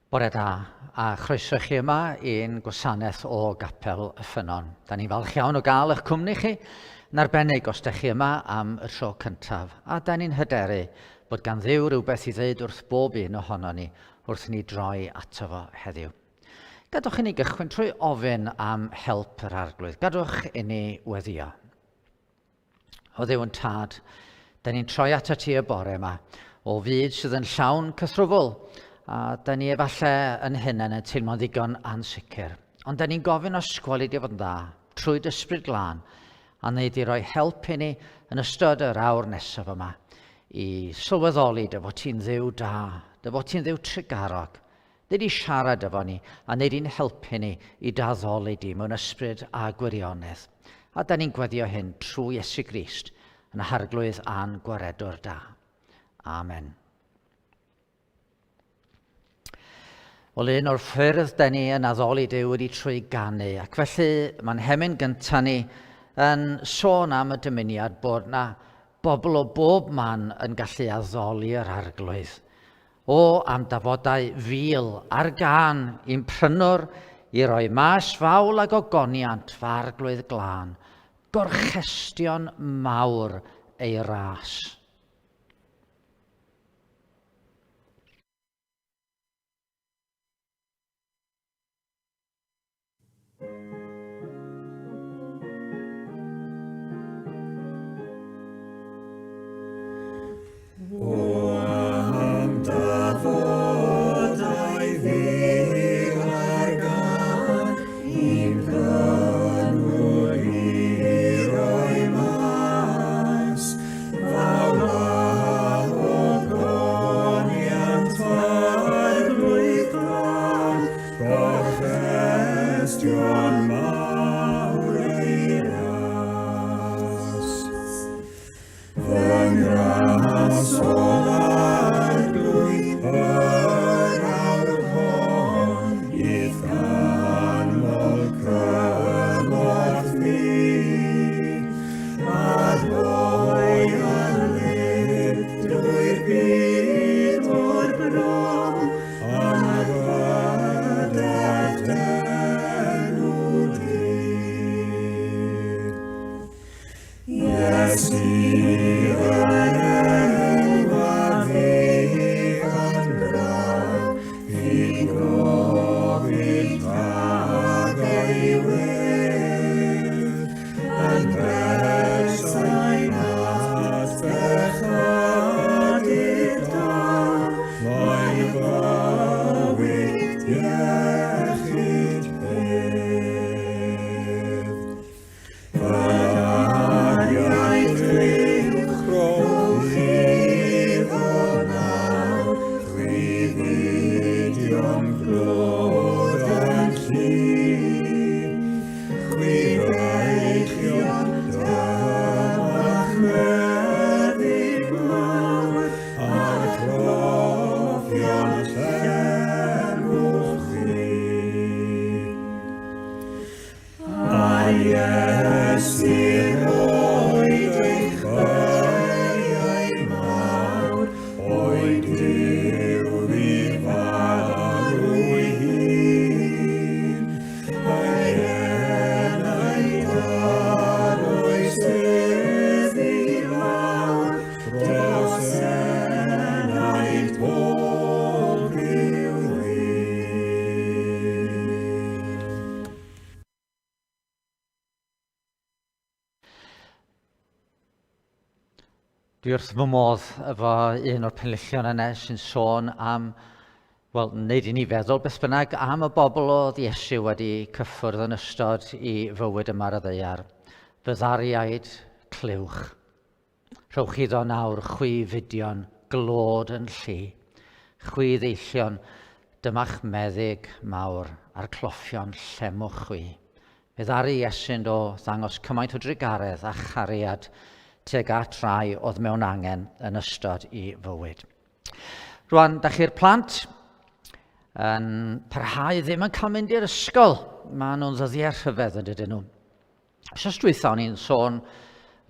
Bore da, a chroeso chi yma i'n gwasanaeth o Capel y Ffynnon. Da ni'n falch iawn o gael eich cwmni chi, yn arbennig os ydych chi yma am y tro cyntaf. A da ni'n hyderu bod gan Dduw rhywbeth i ddweud wrth bob un ohono ni wrth ni droi ato fo heddiw. Gadwch i ni gychwyn trwy ofyn am help yr arglwydd. Gadwch i ni weddio. O Dduw yn tad, da ni'n troi ato ti y bore yma o fyd sydd yn llawn cythrwfl. A da ni efallai yn hynny yn teimlo'n ddigon ansicr. Ond da ni'n gofyn osgwel i di fod yn dda, trwy dysbryd glân, a wneud i roi help i ni yn ystod yr awr nesaf yma, i sylweddoli dy fod ti'n ddiw da, dy fod ti'n ddiw trigarog, wneud i siarad efo ni, a wneud i'n helpu ni i daddoli di mewn ysbryd a gwirionedd. A da ni'n gweddio hyn trwy Iesu Grist, yn harglwydd a'n gwaredwr da. Amen. Wel, un o'r ffyrdd da ni yn addoli Duw wedi trwy ganu, ac felly mae'n hemyn gyntaf ni yn sôn am y dymuniad bod na bobl o bob man yn gallu addoli yr arglwydd. O am dafodau fil ar gân i'n prynwr i roi mas fawl ag ogoniant fy arglwydd glân, gorchestion mawr ei ras. Dwi wrth fy modd efo un o'r penillion yna sy'n sôn am, wel, wneud i ni feddwl beth bynnag am y bobl oedd Iesu wedi cyffwrdd yn ystod i fywyd yma ar y ddaear. Fy ddariaid clywch. Rhowch iddo nawr chwi fudion, glod yn llu. Chwi ddeillion, dyma'ch meddyg mawr a'r cloffion llemwch chwi. Fe ddari Iesu'n do ddangos cymaint o drigaredd a chariad tuag at rai oedd mewn angen yn ystod i fywyd. Rwan, da chi'r plant yn parhau ddim yn cael mynd i'r ysgol. Maen nhw'n ddyddiau rhyfedd yn dydyn nhw. Sos dwytho ni'n sôn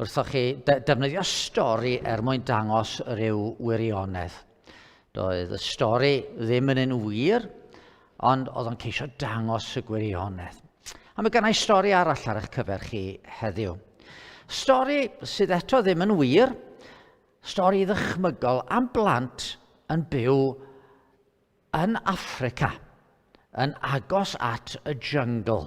wrthoch chi defnyddio stori mwyn dangos ryw wirionedd. Doedd y stori ddim yn un wir, ond oedd o'n ceisio dangos y gwirionedd. A mae gennau stori arall ar eich cyfer chi heddiw. Stori sydd eto ddim yn wir, stori ddychmygol am blant yn byw yn Affrica, yn agos at y jungle.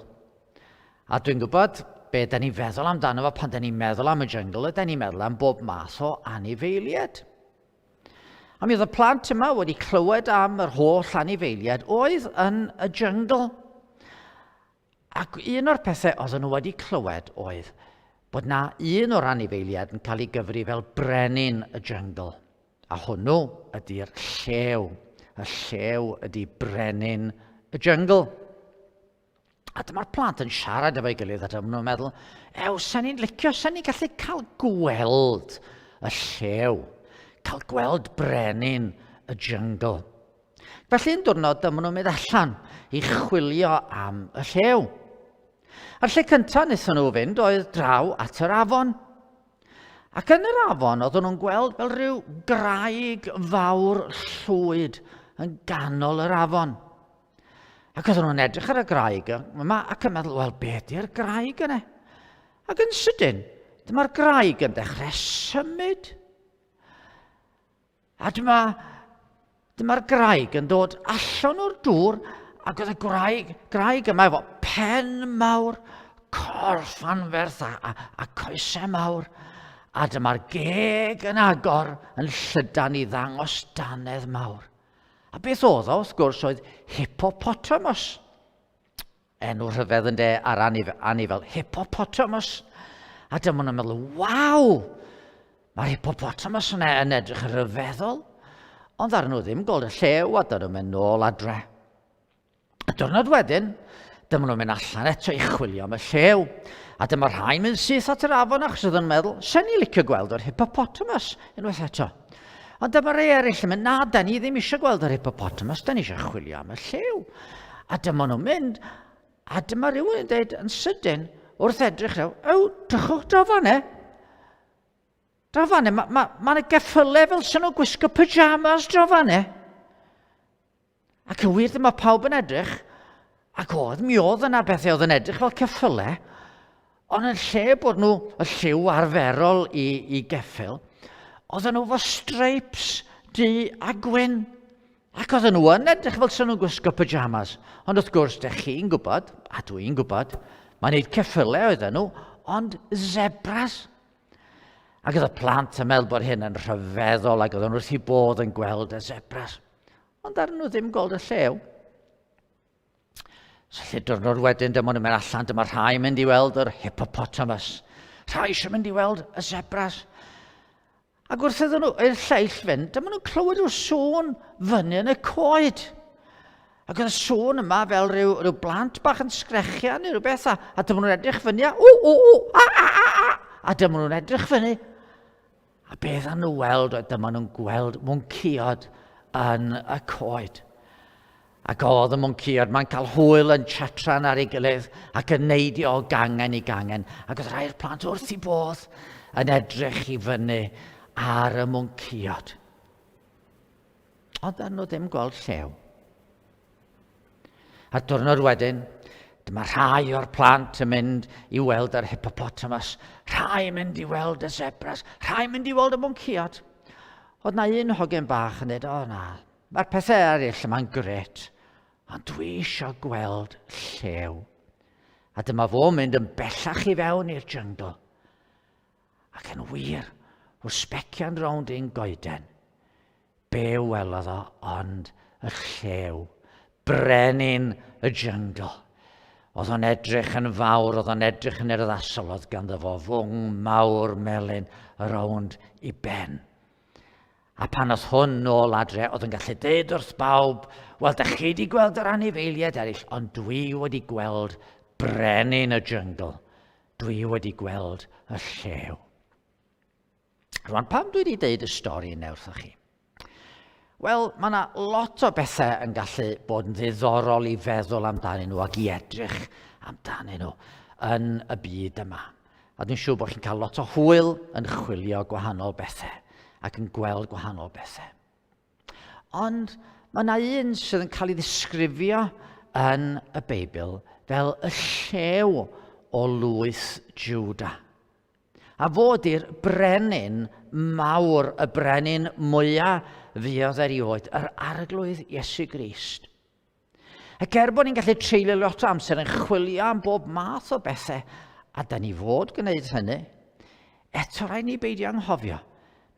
A dwi'n gwybod be da ni'n feddwl amdano fo pan da ni'n meddwl am y jungle, da ni'n meddwl am bob math o anifeiliaid. A mi oedd y plant yma wedi clywed am yr holl anifeiliaid oedd yn y jungle. Ac un o'r pethau oedden nhw wedi clywed oedd bod na un o'r anifeiliaid yn cael ei gyfri fel brenin y jungle. A hwnnw ydy'r llew. Y llew ydy brenin y jungle. A dyma'r plant yn siarad efo'i gilydd a dyma nhw'n meddwl, sa'n ni'n licio, sa'n ni'n gallu cael gweld y llew, cael gweld brenin y jungle. Felly yn diwrnod dyma nhw'n mynd allan i chwilio am y llew. A'r lle cyntaf wnaethon nhw fynd oedd draw at yr afon. Ac yn yr afon oedden nhw'n gweld fel rhyw graig fawr llwyd yn ganol yr afon. Ac oedden nhw'n edrych ar y graig yma ac yn meddwl, wel, be ydy'r graig yna? Ac yn sydyn, dyma'r graig yn dechrau symud. A dyma'r graig yn dod allan o'r dŵr ac oedd y graig yma efo pen mawr, corff anferth a coesau mawr. A dyma'r geg yn agor yn llydan i ddangos danedd mawr. A beth oedd o, wrth gwrs, oedd hippopotamus. Enw rhyfedd yn ar anifel, hippopotamus. A dyma nhw'n meddwl, waw, mae'r hippopotamus yna yn edrych yn rhyfeddol. Ond ar nhw ddim gweld y llew a dyma nhw'n mynd nôl adre. A diwrnod wedyn, dyma nhw'n mynd allan eto i chwilio am y llew. A dyma'r rhain mynd syth at yr afon achos oedd yn meddwl, sa'n ni licio gweld yr hippopotamus unwaith eto. Ond dyma rei eraill yn mynd, na, da ni ddim eisiau gweld yr hippopotamus, da ni eisiau chwilio am y llew. A dyma nhw'n mynd, a dyma rhywun yn dweud yn sydyn, wrth edrych rhaw, drychwch draw fan'e. Draw fan'e, mae'n geffylau fel sy'n nhw'n gwisgo pyjamas draw fan'e. Ac yn wir dyma pawb yn edrych, ac mi oedd yna bethau oedd yn edrych fel ceffylau, ond yn lle bod nhw y lliw arferol i geffyl, oedden nhw fo stripes du a gwyn. Ac oedden nhw yn edrych fel sy'n nhw'n gwisgo pyjamas. Ond wrth gwrs, dech chi'n gwybod, a dwi'n gwybod, mae'n neud ceffylau oedden nhw, ond zebras. Ac oedd y plant yn meddwl bod hyn yn rhyfeddol ac oedden nhw wrth i bodd yn gweld y zebras. Ond ar nhw ddim gweld y llew. So lle diwrnod wedyn, dyma nhw'n mynd allan, dyma rhai mynd i weld yr hippopotamus. Rhai eisiau mynd i weld y zebras. Ac wrth iddyn nhw i'r lleill fynd, dyma nhw'n clywed rhyw sôn fyny yn y coed. Ac oedd y sôn yma fel rhyw blant bach yn sgrechian neu rhywbeth, a dyma nhw'n edrych fyny, a dyma nhw'n edrych fyny. A beth yn nhw weld, dyma nhw'n gweld mwnciod yn y coed. Ac oedd y mwnciod, mae'n cael hwyl yn chatran ar ei gilydd ac yn neidio o gangen i gangen. Ac oedd rhai'r plant wrth i bodd yn edrych i fyny ar y mwnciod. Ond nhw ddim gweld llew. A diwrnod wedyn, dyma rhai o'r plant yn mynd i weld yr hippopotamus, rhai yn mynd i weld y zebras, rhai yn mynd i weld y mwnciod. Oedd na un hogyn bach yn dweud, na, mae'r pethau eraill yma'n gret, ond dwi eisiau gweld llew. A dyma fo'n mynd yn bellach i fewn i'r jungle. Ac yn wir, wrth sbecian rownd i'n goeden, be welodd o ond y llew, brenin y jungle. Oedd o'n edrych yn fawr, oedd o'n edrych yn urddasol, oedd ganddo fo fwng mawr melyn rownd i ben. A pan oedd hwn nôl adre, oedd yn gallu deud wrth bawb, wel, da chi wedi gweld yr anifeiliaid eraill, ond dwi wedi gweld brenin y jungle. Dwi wedi gweld y llew. Rwan, pam dwi wedi deud y stori yna wrthoch chi? Wel, mae yna lot o bethau yn gallu bod yn ddiddorol i feddwl amdanyn nhw ac i edrych amdanyn nhw yn y byd yma. A dwi'n siŵr bod chi'n cael lot o hwyl yn chwilio gwahanol bethau ac yn gweld gwahanol bethau. Ond Mae yna un sydd yn cael ei ddisgrifio yn y Beibl fel y llew o lwyth Jwda. A fod i'r brenin mawr, y brenin mwyaf fuodd erioed, yr arglwydd Iesu Grist. Ac bod ni'n gallu treulio lot o amser yn chwilio am bob math o bethau, a da ni fod gwneud hynny, eto rhaid ni beidio anghofio,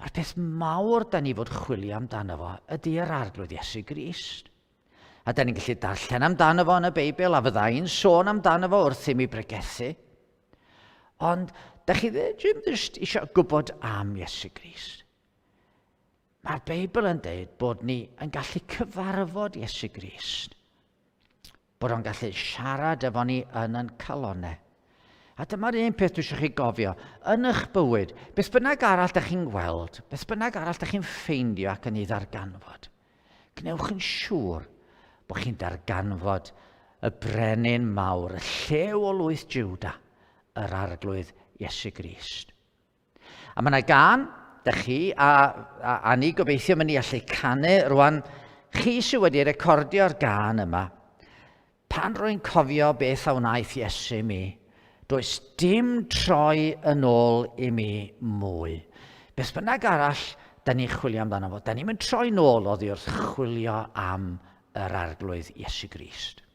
mae'r peth mawr da ni fod chwilio amdano fo ydy'r arglwydd Iesu Grist. A da ni'n gallu darllen amdano fo yn y Beibl, a fyddai'n sôn amdano fo wrth i mi bregethu. Ond da chi ddim eisiau gwybod am Iesu Grist. Mae'r Beibl yn dweud bod ni yn gallu cyfarfod Iesu Grist. Bod o'n gallu siarad efo ni yn calonnau. A dyma'r un peth dwi eisiau chi gofio. Yn eich bywyd, beth bynnag arall da chi'n gweld, beth bynnag arall da chi'n ffeindio ac yn ei ddarganfod, gwnewch yn siŵr bod chi'n darganfod y brenin mawr, y llew o lwyth Jwda, yr arglwydd Iesu Grist. A mae yna gan, da chi, a ni gobeithio mynd i allu canu rwan, chi sydd wedi recordio'r gan yma, pan rwy'n cofio beth a wnaeth Iesu mi, does dim troi yn ôl i mi mwy. Beth bynnag arall, da ni'n chwilio amdano fo. Da ni'n mynd troi nôl oddi wrth chwilio am yr arglwydd Iesu Grist.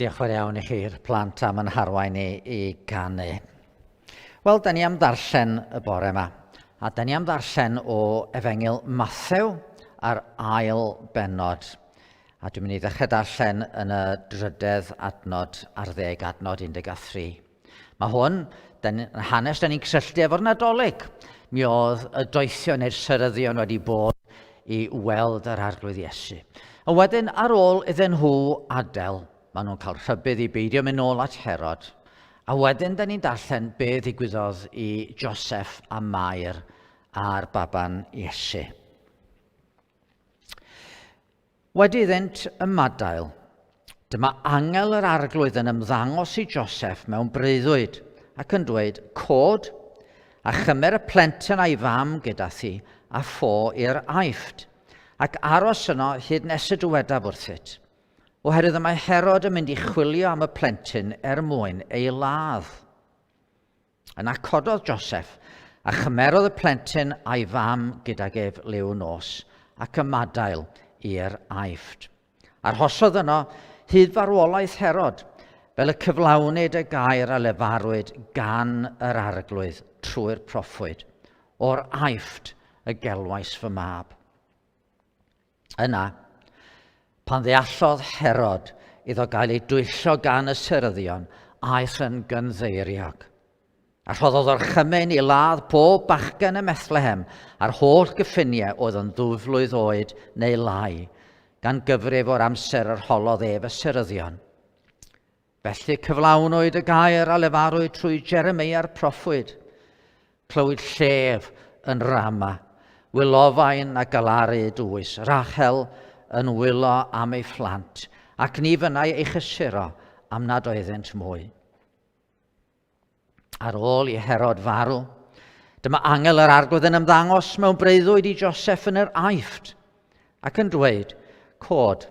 Diolch fawr iawn i chi'r plant am yn harwain i ganu. Wel, da ni am ddarllen y bore yma, a da ni am ddarllen o Efengyl Mathew ar ail bennod. A dwi'n mynd i ddechrau darllen yn y 3 adnod ar 10 adnod 13. Mae hwn, hanes da ni'n cysylltu efo'r Nadolig. Mi oedd y doethio neu'r seryddion wedi bod i weld yr arglwydd Iesu. A wedyn ar ôl iddyn nhw adael, maen nhw'n cael rhybydd i beidio mynd nôl at Herod. A wedyn da ni'n darllen be ddigwyddodd i Joseph a Mair a'r baban Iesu. Wedi iddynt ymadael, dyma angel yr arglwydd yn ymddangos i Joseph mewn breuddwyd ac yn dweud, cod, a chymer y plentyn a'i fam gyda thi a ffo i'r Aifft, ac aros yno hyd nes y diwedaf wrthyt. Oherwydd y mae Herod yn mynd i chwilio am y plentyn mwyn ei ladd. Yna cododd Joseph, a chymerodd y plentyn a'i fam gydag ef liw nos, ac ymadael i'r Aifft. Arhosodd yno hyd farwolaeth Herod, fel y cyflawnid y gair a lefarwyd gan yr arglwydd trwy'r proffwyd, o'r Aifft y gelwais fy mab. Yna, Pan ddeallodd Herod iddo gael ei dwyllo gan y Syryddion, aeth yn gynddeiriog. A rhoddodd o'r chymen i ladd pob bachgen y Methlehem a'r holl gyffiniau oedd yn 2 flwydd oed neu lai, gan gyfrif o'r amser yr holodd ef y Syryddion. Felly cyflawnwyd y gair a lefarwyd trwy Jeremia'r proffwyd. Clywyd llef yn Rama, wylofain a galaru dwys, Rachel yn wylo am ei phlant, ac ni fynnai ei chysuro am nad oeddynt mwy. Ar ôl i Herod farw, dyma angel yr arglwydd yn ymddangos mewn breuddwyd i Joseph yn yr Aifft, ac yn dweud, cod,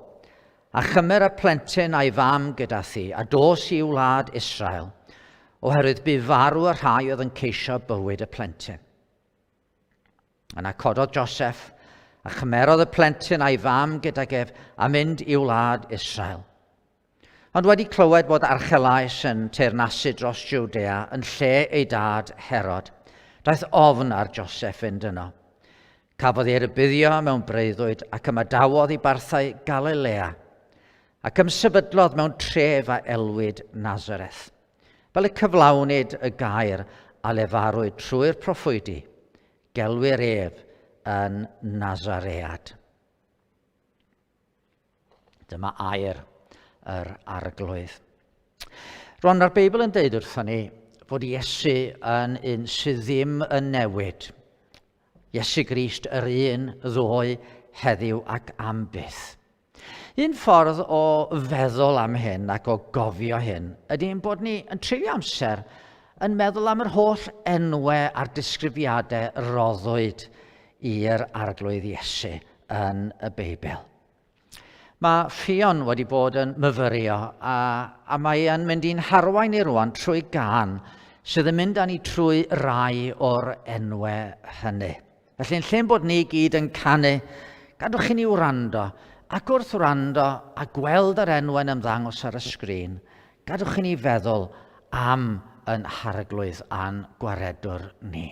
a chymer y plentyn a'i fam gyda thi, a dos i wlad Israel, oherwydd bu farw y rhai oedd yn ceisio bywyd y plentyn. Yna cododd Joseph, a chymerodd y plentyn a'i fam gydag ef, a mynd i wlad Israel. Ond wedi clywed bod Archelaus yn teyrnasu dros Jwdea yn lle ei dad Herod, daeth ofn ar Joseph fynd yno. Cafodd ei rybuddio mewn breuddwyd ac ymadawodd i barthau Galilea, ac ymsefydlodd mewn tref a elwyd Nazareth. Fel y cyflawnwyd y gair a lefarwyd trwy'r proffwydi, gelwir ef yn Nazaread. Dyma air yr arglwydd. Rwan, mae'r Beibl yn deud wrthon ni fod Iesu yn un sydd ddim yn newid. Iesu Grist yr un ddoe heddiw ac am byth. Un ffordd o feddwl am hyn ac o gofio hyn ydy bod ni yn treulio amser yn meddwl am yr holl enwau a'r disgrifiadau roddwyd i'r arglwydd Iesu yn y Beibl. Mae Ffynnon wedi bod yn myfyrio a mae e'n mynd i'n harwain ni rwan trwy gân sydd yn mynd â ni trwy rai o'r enwau hynny. Felly yn lle bod ni gyd yn canu, gadwch i ni wrando, ac wrth wrando a gweld yr enwau'n ymddangos ar y sgrin, gadwch i ni feddwl am yn harglwydd a'n gwaredwr ni.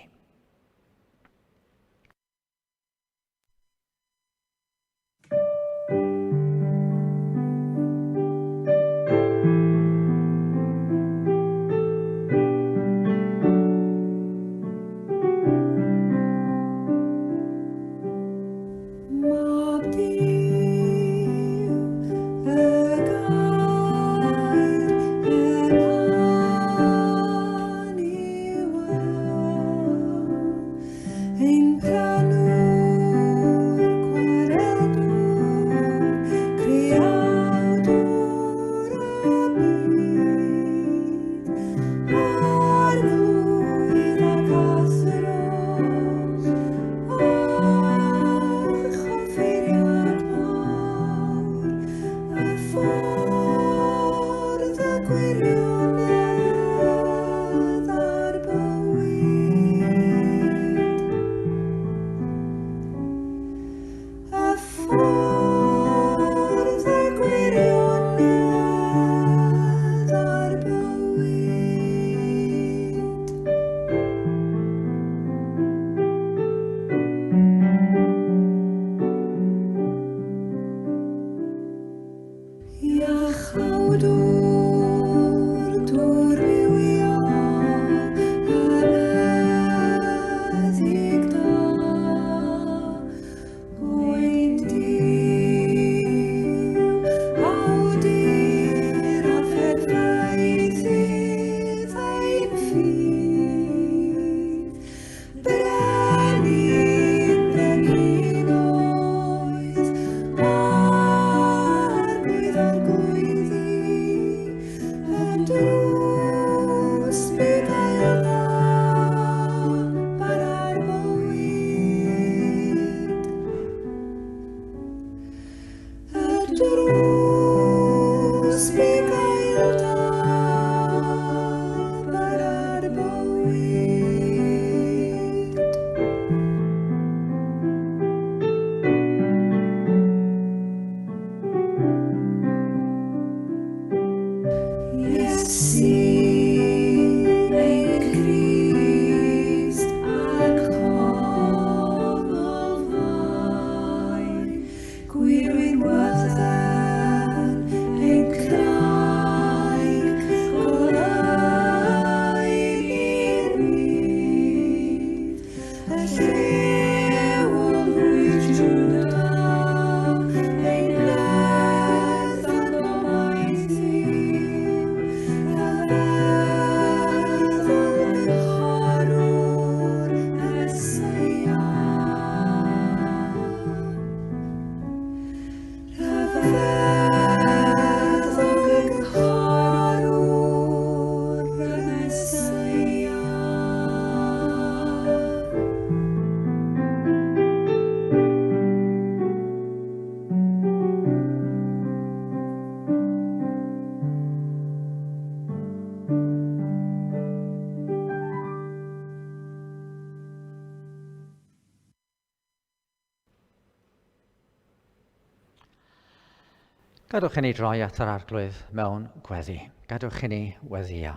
Gadwch i ni droi at yr arglwydd mewn gweddi. Gadwch i ni weddio.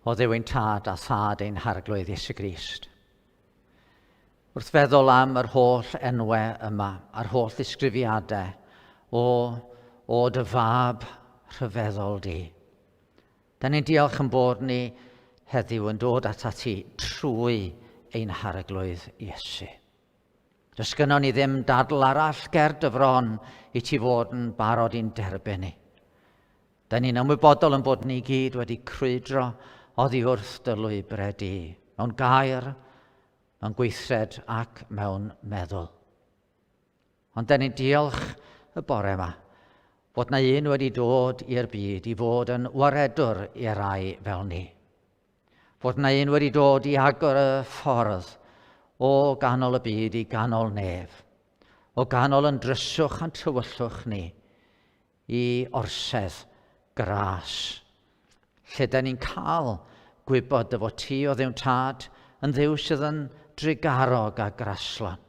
O Dduw ein tad a thad ein harglwydd Iesu Grist. Wrth feddwl am yr holl enwau yma, a'r holl ddisgrifiadau o dy fab rhyfeddol di. Da ni'n diolch yn bod ni heddiw yn dod at ti trwy ein harglwydd Iesu. Does gynnon ni ddim dadl arall ger dy fron i ti fod yn barod i'n derbyn ni. Da ni'n ymwybodol yn bod ni gyd wedi crwydro oddi wrth dy lwybrau di, mewn gair, mewn gweithred ac mewn meddwl. Ond da ni'n diolch y bore yma bod na un wedi dod i'r byd i fod yn waredwr i rai fel ni. Bod na un wedi dod i agor y ffordd o ganol y byd i ganol nef, o ganol yn dryswch a'n tywyllwch ni i orsedd gras, lle da ni'n cael gwybod dy fod ti o Dduw tad yn Dduw sydd yn drigarog a graslon.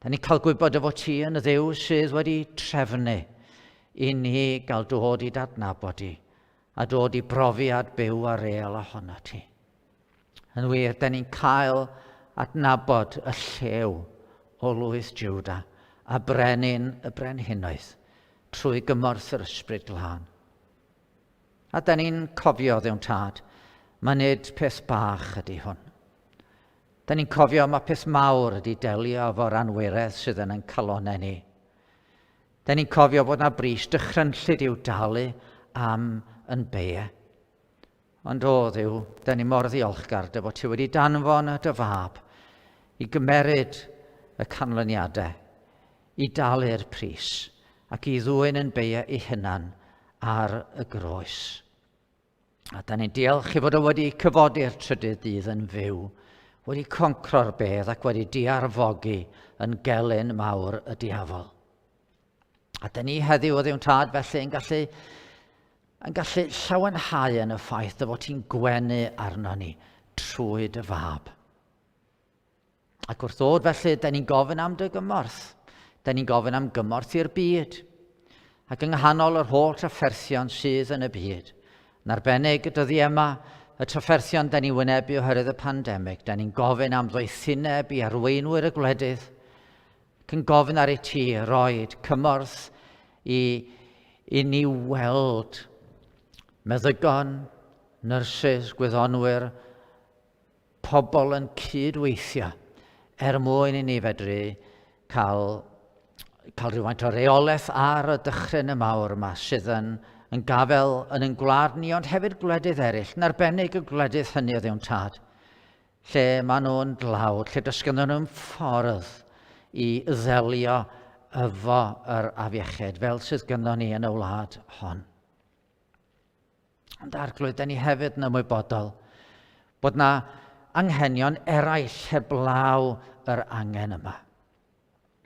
Da ni'n cael gwybod dy fod ti yn y Dduw sydd wedi trefnu i ni gael dod i dadnabod i a dod i brofiad byw a real ohono ti. Yn wir, da ni'n cael adnabod y llew o lwyth Jwda a brenin y brenhinoedd trwy gymorth yr ysbryd glân. A da ni'n cofio Dduw tad, mae nid peth bach ydy hwn. Da ni'n cofio mae peth mawr ydy delio efo'r anwiredd sydd yn ein calonau ni. Da ni'n cofio bod na bris dychrynllyd i'w dalu am yn beie. Ond o Dduw, da ni mor ddiolchgar dy bod ti wedi danfon y dy fab i gymeryd y canlyniadau, i dalu'r pris ac i ddwyn yn beie ei hunan ar y groes. A da ni'n diolch i fod o wedi cyfodi'r trydydd dydd yn fyw, wedi concro'r bedd ac wedi diarfogi yn gelyn mawr y diafol. A da ni heddiw o Dduw tad felly yn gallu llawenhau yn y ffaith dy fod ti'n gwenu arno ni trwy dy fab. Ac wrth ddod felly, da ni'n gofyn am dy gymorth. Da ni'n gofyn am gymorth i'r byd. Ac yng nghanol yr holl trafferthion sydd yn y byd, yn arbennig y dyddiau yma, y trafferthion da ni'n wynebu oherwydd y pandemig, da ni'n gofyn am ddoethineb i arweinwyr y gwledydd, ac yn gofyn ar ei ti roed cymorth i ni weld meddygon, nyrsys, gwyddonwyr, pobl yn cydweithio mwyn i ni fedru cael rhywfaint o reolaeth ar y dychryn y mawr yma sydd yn gafel yn ein gwlad ni, ond hefyd gwledydd eraill, yn arbennig y gwledydd hynny o Dduw tad, lle maen nhw'n dlawd, lle does gynnon nhw'n ffordd i ddelio efo yr afiechyd, fel sydd gynnon ni yn y wlad hon. Ond arglwydd, da ni hefyd yn ymwybodol bod na anghenion eraill heblaw yr angen yma.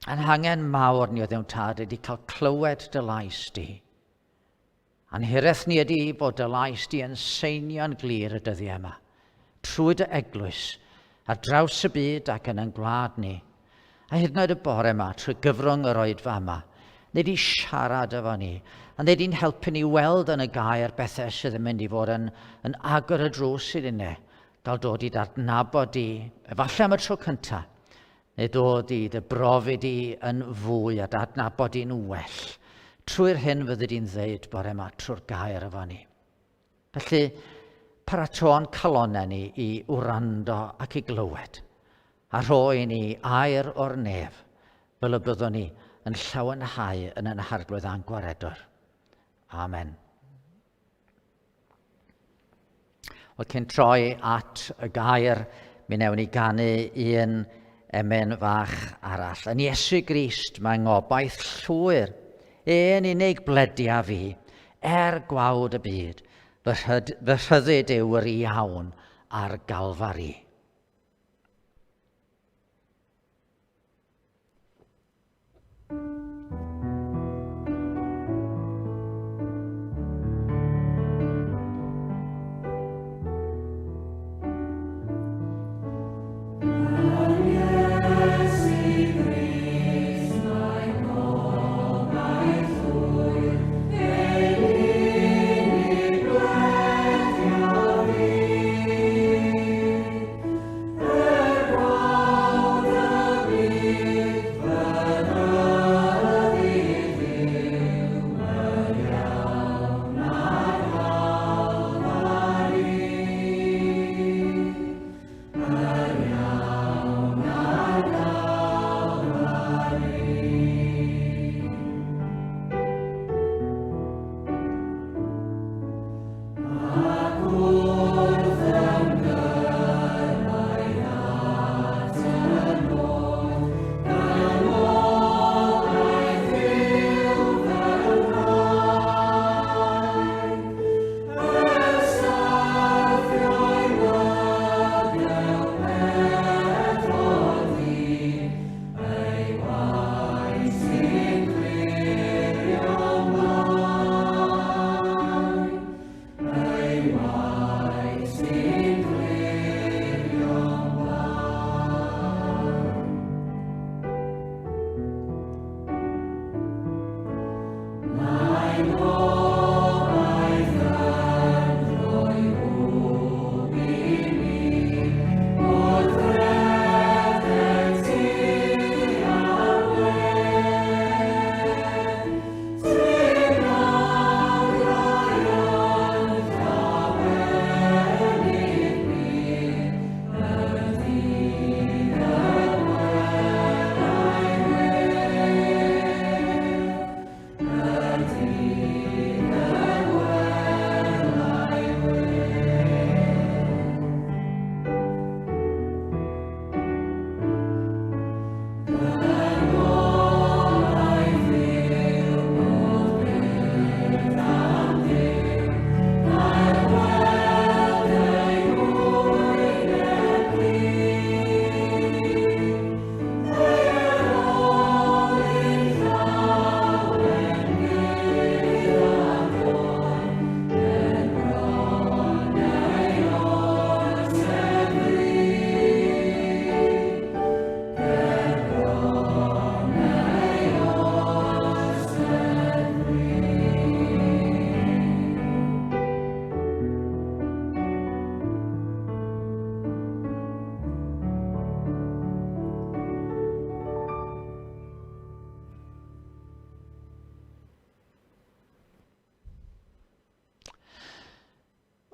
Anhangen mawr ni o Dduw tad ydy cael clywed dy lais di. Anhiraeth ni ydy bod dy lais di yn seinio'n glir y dyddiau yma, trwy dy eglwys, ar draws y byd ac yn ein gwlad ni. A hyd yn oed y bore yma, trwy gyfrwng yr oedfa yma, nid i siarad efo ni, a nid i'n helpu ni weld yn y gair bethau sydd yn mynd i fod yn agor y drws iddyn ni, gael dod i dadnabod di, efallai am y tro cyntaf, neu dod i dy brofi di yn fwy a dadnabod di'n well, trwy'r hyn fyddi di'n ddeud bore yma trwy'r gair efo ni. Felly, parato'n calonau ni i wrando ac i glywed, a rhoi ni air o'r nef, fel y byddwn ni yn llawenhau yn ein harglwydd angwaredwr. Amen. Wel, cyn troi at y gair, mi newn ni ganu un emen fach arall. Yn Iesu Grist mae ngobaith llwyr, ein unig bledia fi, gwawd y byd, fy rhyddid yw'r iawn ar galfari. Iesu Grist, my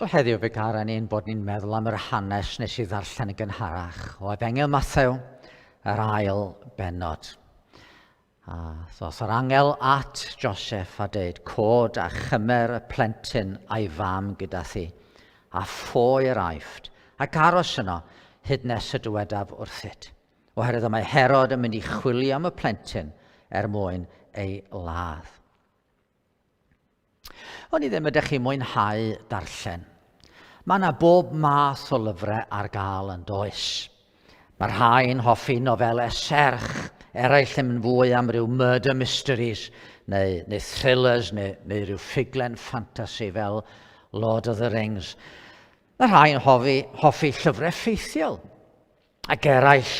Wel heddiw fe gar ni'n bod ni'n meddwl am yr hanes nes i ddarllen y gynharach o Efengyl Mathew, yr ail bennod. So os yr angel at Joseph a deud, cod a chymer y plentyn a'i fam gyda thi, a ffoi yr aifft, ac aros yno hyd nes y dywedaf wrthyt. Oherwydd y mae Herod yn mynd i chwilio am y plentyn mwyn ei ladd. O'n i ddim ydych chi mwynhau darllen. Mae yna bob math o lyfrau ar gael yn does. Mae rhai'n hoffi nofelau serch, eraill yn fwy am ryw murder mysteries, neu thrillers, neu ryw ffuglen ffantasi fel Lord of the Rings. Mae rhai'n hoffi llyfrau ffeithiol, ac eraill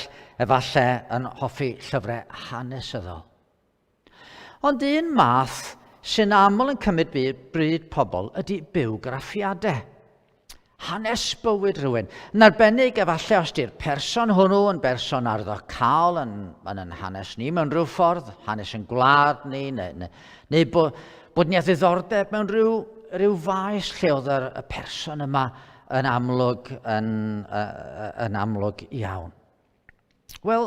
efallai yn hoffi llyfrau hanesyddol. Ond un math sy'n aml yn cymryd bryd pobl ydy bywgraffiadau. Hanes bywyd rhywun. Yn arbennig efallai os di'r person hwnnw yn berson arddocaol yn hanes ni mewn rhyw ffordd, hanes yn gwlad ni, neu bod ni a ddiddordeb mewn rhyw faes lle oedd y person yma yn amlwg iawn. Wel,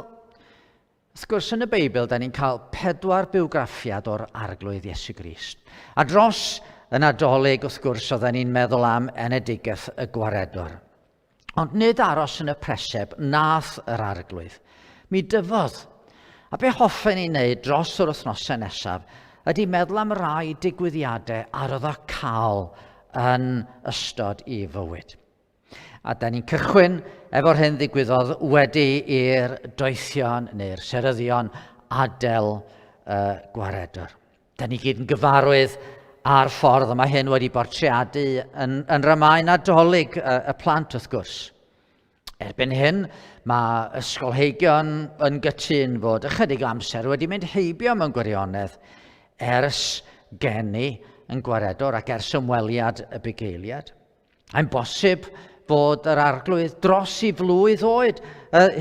wrth gwrs yn y Beibl, da ni'n cael 4 bywgraffiad o'r arglwydd Iesu Grist. A dros y Nadolig, wrth gwrs, oedden ni'n meddwl am enedigaeth y gwaredwr. Ond nid aros yn y preseb nath yr arglwydd. Mi dyfodd. A be hoffen ni'n neud dros yr wythnosau nesaf ydy meddwl am rai digwyddiadau arddocaol yn ystod I fywyd. A da ni'n cychwyn efo'r hyn ddigwyddodd wedi i'r doethion neu'r seryddion adel gwaredwr. Da ni gyd yn gyfarwydd ar ffordd yma hyn wedi bortreadu yn rymau Nadolig y plant wrth gwrs. Erbyn hyn, mae ysgolheigion yn gytun fod ychydig amser wedi mynd heibio mewn gwirionedd ers geni yn gwaredwr ac ers ymweliad y bugeiliad. Mae'n bosib bod yr arglwydd dros I flwydd oed,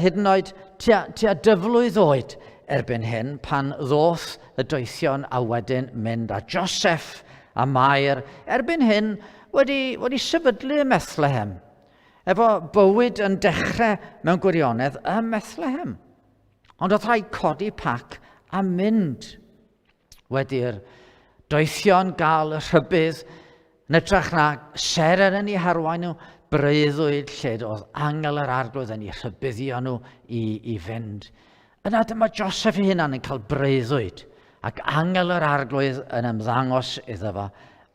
hyd yn oed tua dyflwydd oed erbyn hyn, pan ddoth y doethion a wedyn mynd a Joseph a Mair, erbyn hyn wedi sefydlu ym Methlehem, efo bywyd yn dechrau mewn gwirionedd ym Methlehem. Ond oedd rhaid codi pac a mynd. Wedi'r doethion gael y rhybydd, yn ytrach na serer yn eu harwain nhw, breuddwyd lle oedd angel yr arglwydd yn eu rhybuddio nhw I fynd. Yna dyma Joseph ei hunan yn cael breuddwyd, ac angel yr arglwydd yn ymddangos iddo fo,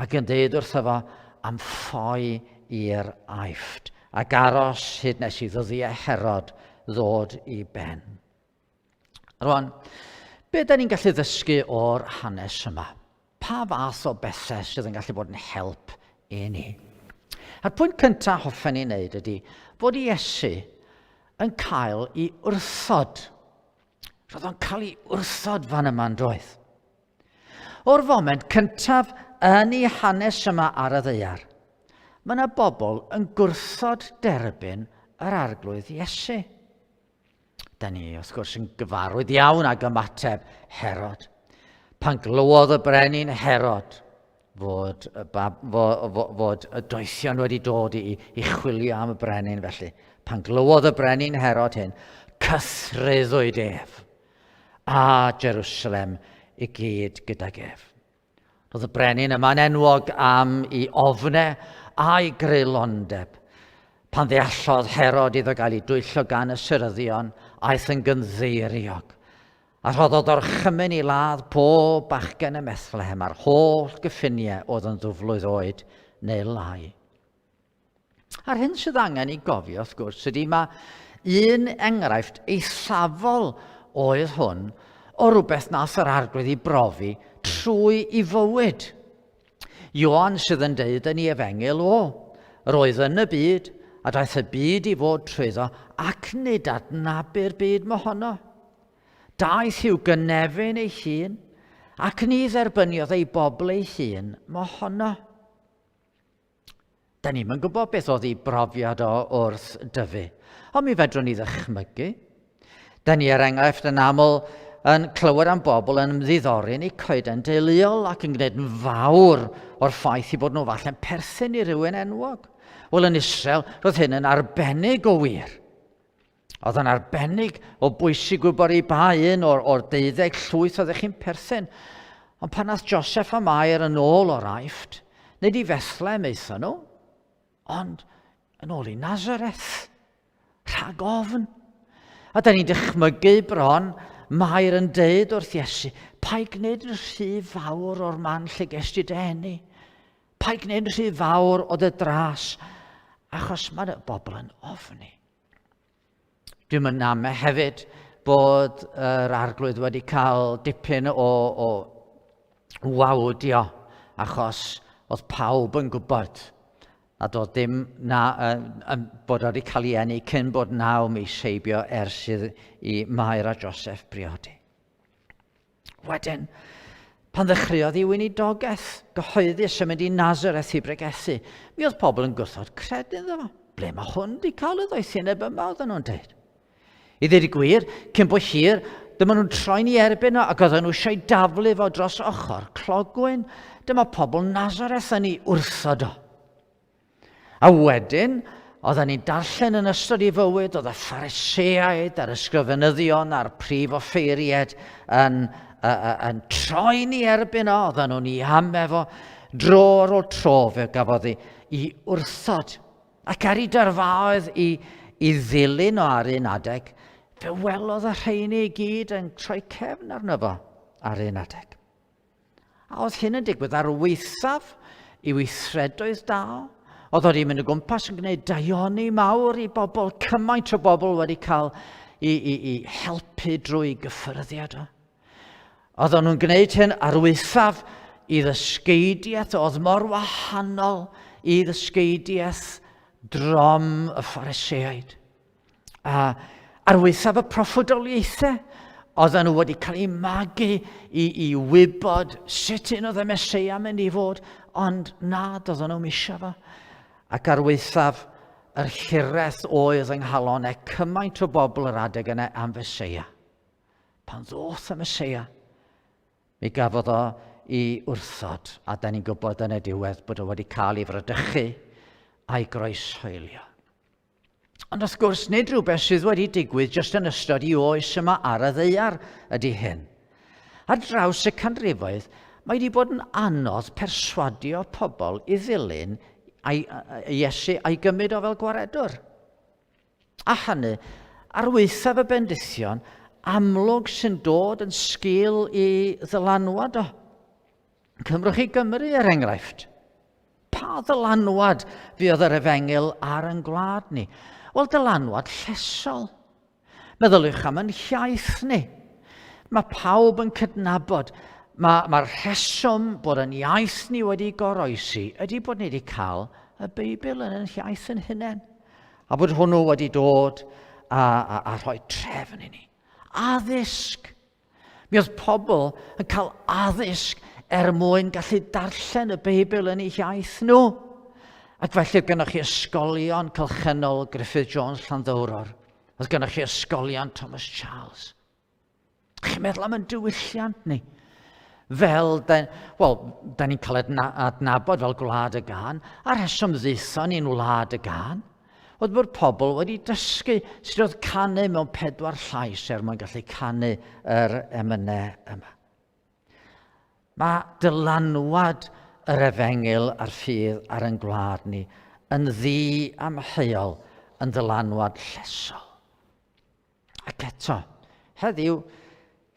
ac yn deud wrtho fo am ffoi i'r aifft, ac aros hyd nes I ddyddiau Herod ddod I ben. Rwan, be da ni'n gallu ddysgu o'r hanes yma? Pa fath o bethau sydd yn gallu bod yn help I ni? A'r pwynt cyntaf hoffen I wneud ydy bod Iesu yn cael I wrthod. Roedd o'n cael I wrthod fan yma'n doedd. O'r foment cyntaf yn ei hanes yma ar y ddaear, mae yna bobl yn gwrthod derbyn yr arglwydd Iesu. Da ni, wrth gwrs, yn gyfarwydd iawn ag ymateb Herod. Pan glywodd y brenin Herod fod y doethion wedi dod I chwilio am y brenin felly. Pan glywodd y brenin Herod hyn, cythryddwyd ef a Jerusalem I gyd gydag ef. Roedd y brenin yma'n enwog am I ofnau a'i greulondeb. Pan ddeallodd Herod iddo gael I dwyllo gan y seryddion, aeth yn gynddeiriog. A rhoddodd o'r chymyn I ladd pob bachgen y Methlehem a'r holl gyffiniau oedd yn ddwflwydd oed neu lai. A'r hyn sydd angen I gofio, wrth gwrs, ydy mae un enghraifft eithafol oedd hwn o rhywbeth nath yr arglwydd I brofi trwy I fywyd. Ioan sydd yn deud yn ei efengyl roedd yn y byd a daeth y byd I fod trwyddo ac nid adnabu'r byd mohono. Daeth i'w gynefin ei hun ac ni dderbyniodd ei bobl ei hun mohono. Da ni'n gwybod beth oedd ei brofiad wrth dyfu, ond mi fedrwn ni ddychmygu. Da ni enghraifft yn aml yn clywed am bobl yn ymddiddori yn eu coeden deuluol ac yn gwneud yn fawr o'r ffaith i bod nhw falle'n perthyn i rywun enwog. Wel, yn Israel, roedd hyn yn arbennig o wir. Oedd yn arbennig o bwysig gwybod i ba un o'r 12 llwyth oeddech chi'n perthyn. Ond pan nath Joseph a Mair yn ôl o'r Aifft, nid i Fethlem eithon nhw, ond yn ôl i Nazareth, rhag ofn. A da ni'n dychmygu bron, Mair yn deud wrth Iesu, pa i gwneud yn rhy fawr o'r man lle gest ti dy eni? Pa i gwneud yn rhy fawr o dy dras? Achos mae'r bobl yn ofni. Dwi'n mynd am hefyd bod yr arglwydd wedi cael dipyn o wawdio, achos oedd pawb yn gwybod a doedd dim bod wedi cael ei eni cyn bod 9 mis heibio ers i Mair a Joseph briodi. Wedyn, pan ddechreuodd i weinidogaeth gyhoeddus yn mynd i Nazareth i bregethu, mi oedd pobl yn gwrthod credu iddo fo. Ble mae hwn wedi cael y ddoethineb yma, oedden nhw'n dweud. I ddweud y gwir, cyn bo hir, dyma nhw'n troi'n i erbyn o ac oedden nhw eisiau daflu fo dros ochr clogwyn. Dyma pobl Nazareth yn ei wrthod o. A wedyn, oedden ni'n darllen yn ystod i fywyd, oedd y Phariseaid a'r ysgrifenyddion a'r prif offeiried yn troi'n i erbyn o, oedden nhw'n ei am efo dro ar ôl tro fe gafodd i wrthod. Ac ar ei dyrfaoedd i ddilyn o ar un adeg, fe welodd y rheini i gyd yn troi cefn arno fo ar un adeg. A oedd hyn yn digwydd ar weithaf i weithredoedd da. Oedd wedi mynd o gwmpas yn gwneud daioni mawr i bobl, cymaint o bobl wedi cael i helpu drwy gyffyrddiad o. Oedden nhw'n gwneud hyn ar weithaf i ddysgeidiaeth oedd mor wahanol i ddysgeidiaeth drom y Phariseaid. Ar weithaf y proffwydoliaethau, oedden nhw wedi cael eu magu i wybod sut un oedd y Meseia mynd i fod, ond nad oedden nhw'n eisiau fo. Ac ar weithaf yr hireth oedd yng nghalonau cymaint o bobl yr adeg yna am Meseia. Pan ddoth y Meseia, mi gafodd o i wrthod, a da ni'n gwybod yn y diwedd bod o wedi cael ei fradychu a'i groeshoelio. Ond wrth gwrs, nid rhywbeth sydd wedi digwydd jyst yn ystod i oes yma ar y ddaear ydy hyn. Ar draws y canrifoedd, mae wedi bod yn anodd perswadio pobl i ddilyn Iesu a'i gymryd o fel gwaredwr. A hynny, ar weithaf y bendithion, amlwg sy'n dod yn sgil i ddylanwad o. Cymrwch i Gymru er enghraifft. Pa ddylanwad fuodd yr Efengil ar yn gwlad ni? Wel, dylanwad llesol. Meddyliwch am yn hiaith ni. Mae pawb yn cydnabod. Mae'r rheswm bod yn iaith ni wedi goroesi ydy bod ni wedi cael y Beibl yn iaith yn hunain. A bod hwnnw wedi dod a rhoi trefn i ni. Addysg. Mi oedd pobl yn cael addysg mwyn gallu darllen y Beibl yn eu iaith nhw. Ac felly gynnwch chi ysgolion cylchynol Griffith Jones Llanddowror. Oedd gynnwch chi ysgolion Thomas Charles. Chi'n meddwl am yn diwylliant ni? Fel, da ni'n cael adnabod fel Gwlad y Gân, a rheswm ddaethon ni'n Wlad y Gân, oedd bod pobl wedi dysgu sut oedd canu mewn 4 llais mwyn gallu canu yr emynau yma. Mae dylanwad yr Efengil a'r ffydd ar yn gwlad ni yn ddi-amheuol yn dylanwad llesol. Ac eto, heddiw,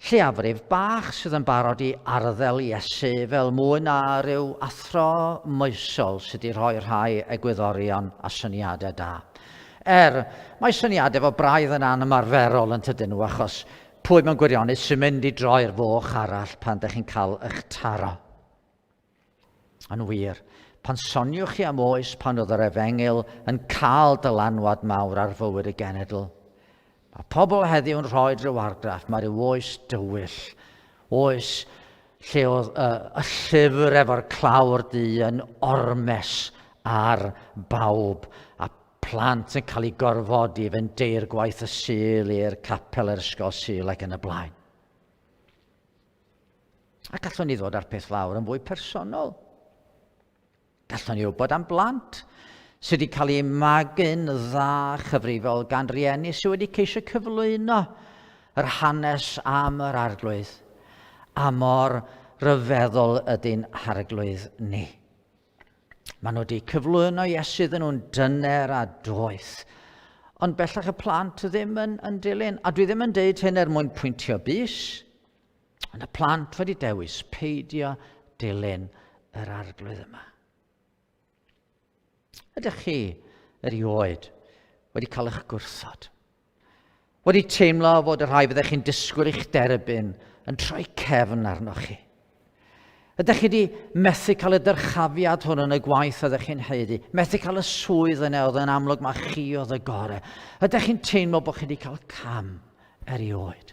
lleiafrif bach sydd yn barod i arddel Iesu fel mwy na ryw athro moesol sydd wedi rhoi rhai egwyddorion a syniadau da. Mae syniadau fo braidd yn anymarferol yn tydyn nhw, achos pwy mewn gwirionedd sy'n mynd i droi'r foch arall pan ydych chi'n cael eich taro. Yn wir, pan soniwch chi am oes pan oedd yr Efengil yn cael dylanwad mawr ar fywyd y genedl, mae pobl heddiw yn rhoi rhyw argraff, mae rhyw oes dywyll, oes lle oedd y llyfr efo'r clawr du yn ormes ar bawb, a plant yn cael ei gorfodi fynd deir gwaith y Sul i'r capel yr ysgol Sul ac yn y blaen. A gallwn ni ddod ar peth fawr yn fwy personol. Gallwn ni wybod am blant sydd wedi cael ei magu'n dda chyfrifol gan rieni sydd wedi ceisio cyflwyno yr hanes am yr arglwydd a mor ryfeddol ydy'n arglwydd ni. Maen nhw wedi cyflwyno Iesu iddyn nhw'n dyner a doeth. Ond bellach y plant ddim yn dilyn. A dwi ddim yn deud hyn mwyn pwyntio bys. Ond y plant wedi dewis peidio dilyn yr arglwydd yma. Ydych chi erioed wedi cael eich gwrthod? Wedi teimlo fod y rhai fyddech chi'n disgwyl i'ch derbyn yn troi cefn arnoch chi? Ydych chi wedi methu cael y dyrchafiad hwn yn y gwaith ydych chi'n heiddi? Methu cael y swydd yna oedd yn amlwg mae chi oedd y gorau? Ydych chi'n teimlo bod chi wedi cael cam erioed?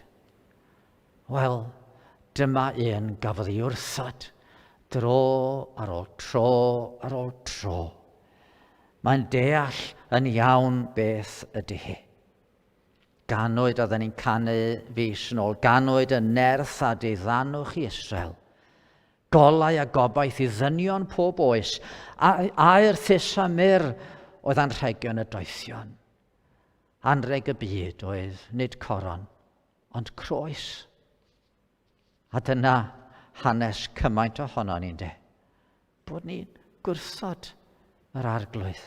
Wel, dyma un gafodd ei wrthod dro ar ôl tro ar ôl tro. Mae'n deall yn iawn beth ydy hi. Ganwyd oedden ni'n canu fis yn ôl, ganwyd y nerth a deiddannwch i Israel. Golau a gobaith i ddynion pob oes, a'r thys a myr oedd anrhegion y doethion. Anreg y byd oedd nid coron, ond croes. A dyna hanes cymaint ohono ni'n de, bod ni'n gwrthod yr arglwydd.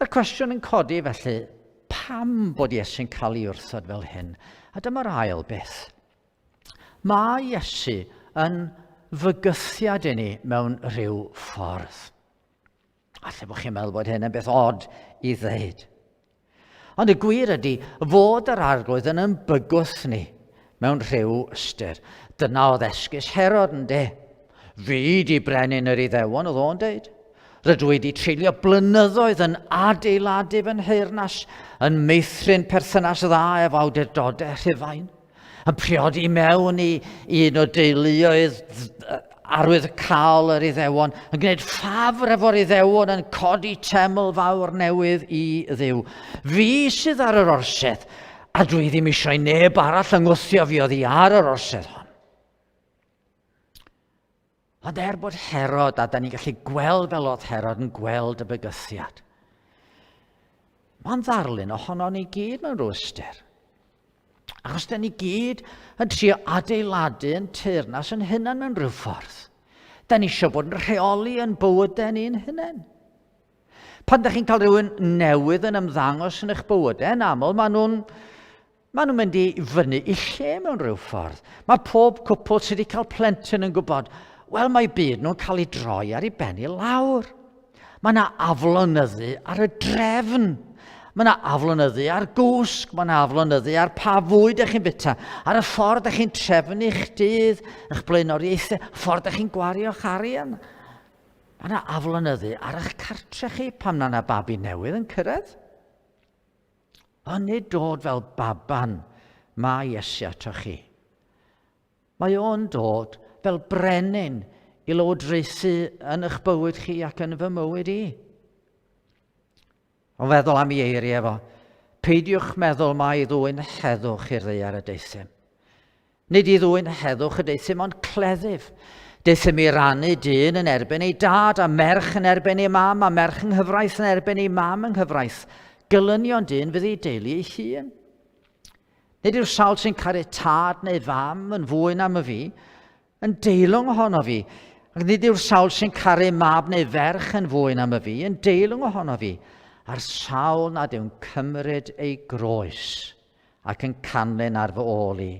Y cwestiwn yn codi felly, pam bod Iesu'n cael ei wrthod fel hyn? A dyma'r ail beth. Mae Iesu yn fygythiad i ni mewn rhyw ffordd. Alle bod chi'n meddwl bod hyn yn beth od i ddeud. Ond y gwir ydy fod yr arglwydd yn bygwth ni mewn rhyw ystyr. Dyna oedd esgus Herod yn de. Fi di brenin yr Iddewon, oedd o'n deud. Rydw i wedi treulio blynyddoedd yn adeiladu fy nheyrnas, yn meithrin perthynas dda efo awdurdodau Rhufain, yn priodi mewn i un o deuluoedd arwyddocaol yr Iddewon, yn gwneud ffafr efo'r Iddewon, yn codi teml fawr newydd i Dduw. Fi sydd ar yr orsedd, a dwi ddim eisiau neb arall yngwthio fi oddi ar yr orsedd hon. Ond bod Herod, a da ni'n gallu gweld fel oedd Herod yn gweld y bygythiad, mae'n ddarlun ohono ni gyd mewn rwystyr. Achos da ni gyd yn trio adeiladu yn teyrnas yn hunan mewn rhyw ffordd. Da ni eisiau bod yn rheoli yn bywydau ni'n hunan. Pan da chi'n cael rhywun newydd yn ymddangos yn eich bywydau, yn aml, maen nhw'n mynd i fyny i lle mewn rhyw ffordd. Mae pob cwpl sydd wedi cael plentyn yn gwybod, wel, mae byd nhw'n cael ei droi ar ei benni lawr. Mae yna aflonyddu ar y drefn. Mae yna aflonyddu ar gwsg. Mae yna aflonyddu ar pa fwyd ych chi'n bita. Ar y ffordd ych chi'n trefnu eich dydd, eich blaenoriaethau, ffordd ych chi'n gwario'ch arian. Mae yna aflonyddu ar eich cartre chi pam na babi newydd yn cyrraedd. Ond nid dod fel baban mae Iesu ato chi. Mae o'n dod fel brenin i lywodraethu yn eich bywyd chi ac yn fy mywyd i. Ond feddwl am ei eiriau efo, peidiwch meddwl mai ddwyn heddwch i'r ddaear y deithim. Nid i ddwyn heddwch y deithim, ond cleddyf. Deithim i rannu dyn yn erbyn ei dad, a merch yn erbyn ei mam, a merch yng nghyfraith yn erbyn ei mam yng nghyfraith. Gylynion dyn fydd ei deulu ei hun. Nid yw'r sawl sy'n caru tad neu fam yn fwy nam y fi, yn deilwng ohono fi. Ac nid yw'r sawl sy'n caru mab neu ferch yn fwy nam y fi, yn deilwng ohono fi. A'r sawl nad yw'n cymryd ei groes ac yn canlyn ar fy ôl i,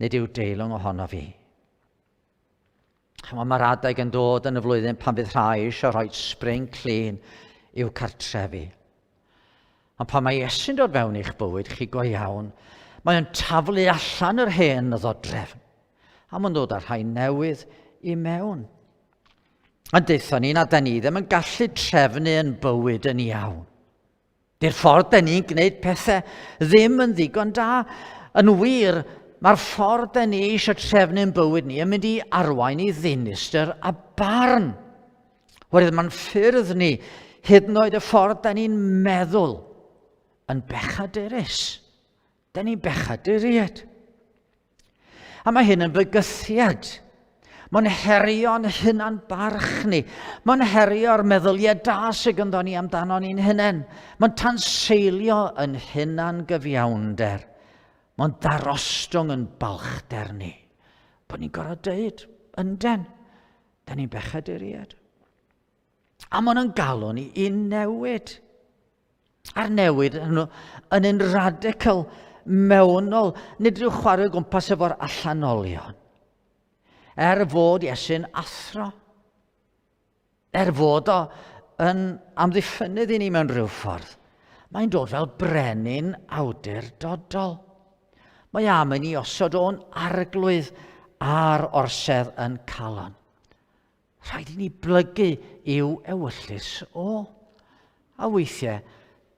nid yw deilwng ohono fi. Mae'r adeg yn dod yn y flwyddyn pan fydd rhai eisiau rhoi spring clean i'w cartrefi. Ond pan mae Iesu'n dod fewn i'ch bywyd chi go iawn, mae o'n taflu allan yr hen ddodrefn. A mae'n dod â'r rhai newydd i mewn. Ond daethon ni na da ni ddim yn gallu trefnu yn bywyd yn iawn. Di'r ffordd da ni'n gwneud pethau ddim yn ddigon da. Yn wir, mae'r ffordd da ni eisiau trefnu yn bywyd ni yn mynd i arwain i ddinistyr a barn. Oherwydd mae'n ffyrdd ni, hyd yn oed y ffordd da ni'n meddwl, yn bechadurus. Da ni'n bechaduriad. A mae hyn yn bygythiad. Mae'n herio'n hunan barch ni. Mae'n herio'r meddyliau da sydd ganddo ni amdano ni'n hunain. Mae'n tanseilio yn hunan gyfiawnder. Mae'n darostwng yn balchder ni. Bod ni'n gorfod dweud, ynden, da ni'n bechaduriad. A mae'n yn galw ni i newid. A'r newid yn un radical, mewnol, nid rhyw chwarae o gwmpas efo'r allanolion. Fod Iesu'n athro. Fod o yn amddiffynydd i ni mewn rhyw ffordd. Mae'n dod fel brenin awdurdodol. Mae am i ni osod o'n arglwydd a'r orsedd yn calon. Rhaid i ni blygu i'w ewyllus o. A weithiau,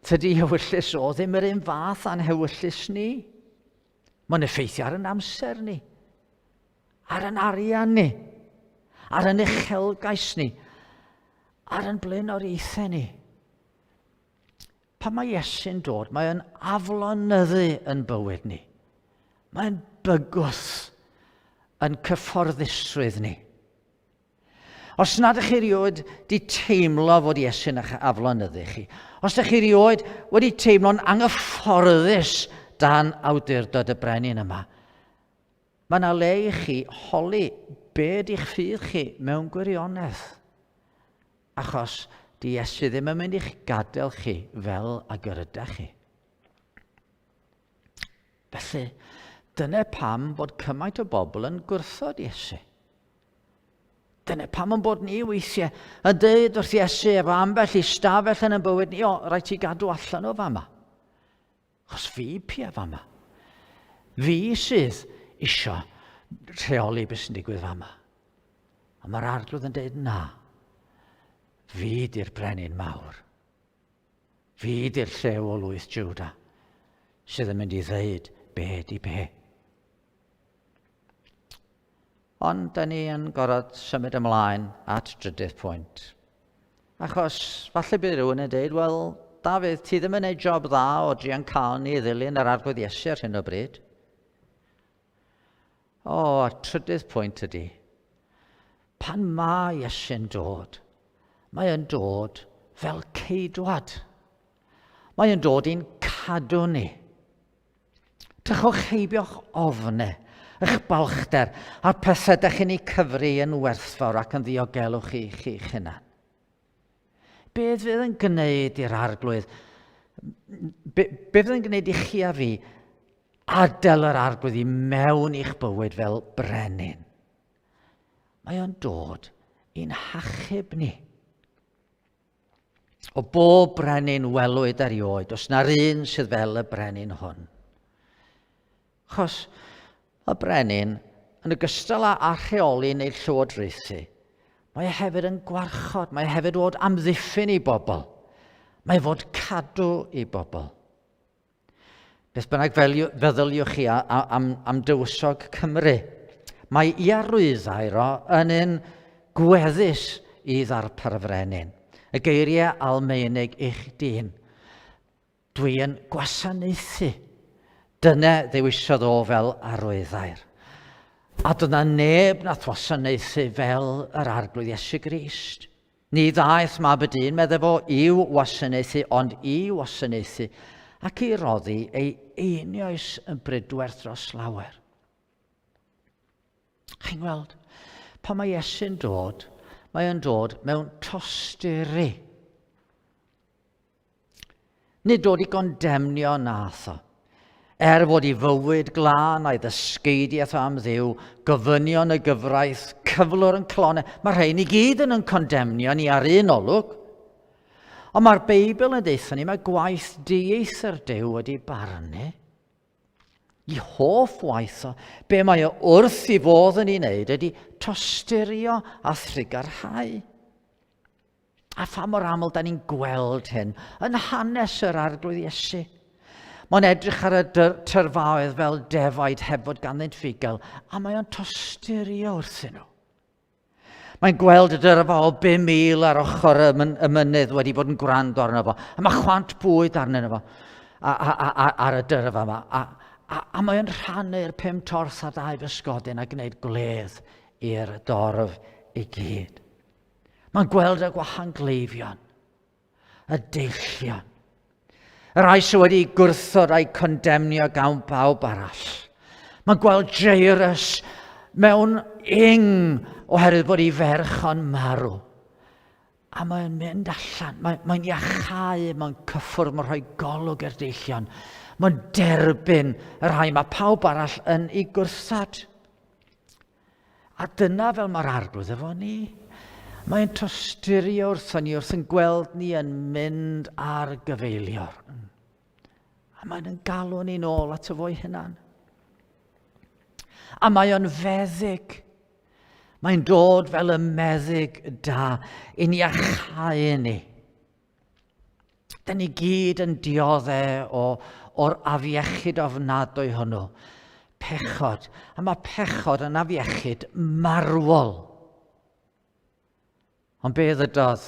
tydi ewyllus o ddim yr un fath a'n hewyllus ni. Mae'n effeithio ar yn amser ni, ar yn arian ni, ar yn uchelgais ni, ar yn blaenoriaethau ni. Pan mae Iesu'n dod, mae'n aflonyddu yn bywyd ni. Mae'n bygwth yn cyfforddusrwydd ni. Os nad ydych chi rioed wedi teimlo fod Iesu'n eich aflonyddu chi, os ydych chi rioed wedi teimlo'n anghyfforddus dan awdurdod y brenin yma, mae yna le i chi holi be di'ch ffydd chi mewn gwirionedd. Achos di Iesu ddim yn mynd i'ch gadael chi fel a gyrydach chi. Felly, dyna pam bod cymaint o bobl yn gwrthod Iesu. Dyna pam yn bod ni weithiau yn dweud wrth Iesu efo ambell i stafell yn y bywyd ni, rhaid ti gadw allan o fama. Achos fi pia fama. Fi sydd isio rheoli beth sy'n digwydd fama. A mae'r arglwydd yn dweud na. Fi di'r brenin mawr. Fi di'r llew o lwyth Jwda sydd yn mynd i ddeud be di be. Ond da ni yn gorfod symud ymlaen at drydydd pwynt. Achos falle bydd rhywun yn dweud, wel, Dafydd, ti ddim yn gwneud job dda o drian cael ni i ddilyn yr arglwydd Iesu ar hyn o bryd. A trydydd pwynt ydy, pan mae Iesu'n dod, mae yn dod fel ceidwad. Mae yn dod i'n cadw ni. Drychwch heibio'ch ofnau, eich balchder, a'r pethau ydych chi'n ei cyfri yn werthfawr ac yn ddiogelwch chi'ch hunan. Beth fydd yn gwneud i'r arglwydd? Beth fydd yn gwneud i chi a fi adael yr arglwydd i mewn i'ch bywyd fel brenin? Mae o'n dod i'n hachub ni. O bob brenin welwyd erioed, os na'r un sydd fel y brenin hwn. Achos y brenin, yn ogystal â rheoli neu llywodraethu, mae e hefyd yn gwarchod, mae e hefyd fod amddiffyn i bobl. Mae fod cadw i bobl. Beth bynnag feddyliwch chi am dywysog Cymru. Mae i arwyddau'r yn un gweddus i ddarpar y frenin. Y geiriau Almaenig i'ch dyn. Dwi yn gwasanaethu. Dyna ddewisiodd o fel arwyddau'r. A dyna neb na wasanaethu fel yr arglwydd Iesu Grist. Ni ddaeth mab y dyn meddwl fo i'w wasanaethu, ond i wasanaethu ac i roddi ei einioes yn brydwerth dros lawer. Chi'n gweld, pan mae Iesu'n dod, mae yn dod mewn tosturi. Nid dod i gondemnio nath o. Fod i fywyd glân a'i ddysgeidiaeth am Dduw, gofynion y gyfraith, cyflwr yn clonau, mae rhain i gyd yn condemnio ni ar un olwg. Ond mae'r Beibl yn deitha ni, mae gwaith dieithr Duw wedi barnu. I hoff waith o, be mae o wrth i fodd yn ei wneud ydy tosturio a thrigarhau. A pha mor aml da ni'n gweld hyn yn hanes yr arglwydd Iesu. Mae'n edrych ar y tyrfaoedd fel defaid heb fod ganddynt ffugel, a mae o'n tosturio wrthyn nhw. Mae'n gweld y dyrfa o 5,000 ar ochr y mynydd wedi bod yn gwrando arno fo, a mae chwant bwyd arno fo ar y dyrfa yma, A mae'n rhannu'r 5 tors a 2 fysgodyn a gwneud gwledd i'r dorf i gyd. Mae'n gweld y gwahangleifion, y deillion. Yr rai sydd wedi gwrthod a'i condemnio gan bawb arall. Mae'n gweld Jairus mewn oherwydd bod ei ferch o'n marw. A mae'n mynd allan, mae'n iachau, mae'n cyffwrdd, mae'n rhoi golwg i'r deillion. Mae'n derbyn y rhai mae pawb arall yn ei gwrthod. A dyna fel mae'r arglwydd efo ni. Mae'n tosturio wrthon ni wrth yn gweld ni yn mynd ar gyfeilior. A mae'n galw ni nôl at y fo'i hunan. A mae o'n feddyg. Mae'n dod fel y meddyg da i'n iachau ni. Da ni gyd yn dioddau o'r afiechyd ofnadwy hwnnw. Pechod. A mae pechod yn afiechyd marwol. Ond be ddydodd